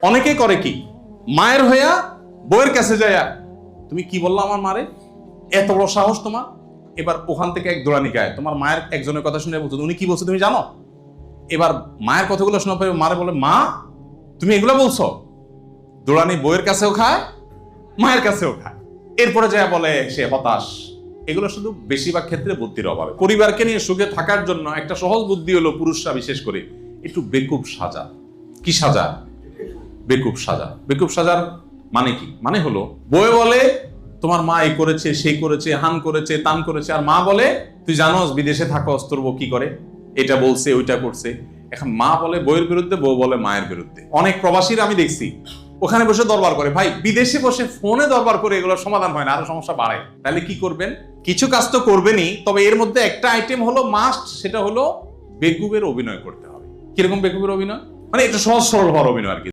অনেকে করে কি, মায়ের হইয়া বউয়ের কাছে যায়া তুমি কি বললা আমার মারে, এত বড় সাহস তোমার। এবার ওখান থেকে এক দৌড়ানি গায়, তোমার মায়ের একজনের কথা শুনে বলছো, উনি কি বলছে তুমি জানো। এবার মায়ের কথাগুলো শোনা পরে মারে বলে, মা তুমি এগুলো বলছো। দৌড়ানি বউয়ের কাছেও খায়, মায়ের কাছেও খায়। এরপরে যা বলে সে হতাশ। এগুলো শুধু বেশিরভাগ ক্ষেত্রে বুদ্ধির অভাবে। পরিবারকে নিয়ে সুখে থাকার জন্য একটা সহজ বুদ্ধি হলো, পুরুষরা বিশেষ করে একটু বেকুব সাজা। কি সাজা? বেকুব সাজা। বেকুব সাজার মানে কি? মানে হলো, বউ বলে তোমার মা এই করেছে, সেই করেছে, হান করেছে, তান করেছে, আর মা বলে তুই জানোস বিদেশে থাকস, তোর বউ কি করে, এটা বলছে ওইটা করছে। এখন মা বলে বউয়ের বিরুদ্ধে, বউ বলে মায়ের বিরুদ্ধে। অনেক প্রবাসীরা আমি দেখছি ওখানে বসে দরবার করে। ভাই, বিদেশে বসে ফোনে দরবার করে এগুলোর সমাধান হয় না, আরো সমস্যা বাড়ে। তাহলে কি করবেন? কিছু কাজ তো করবেনই, তবে এর মধ্যে একটা আইটেম হলো মাস্ট, সেটা হলো বেকুবের অভিনয় করতে হবে। কিরকম বেকুবের অভিনয়? মানে একটু সহজ সরল হওয়ার অভিনয় আর কি।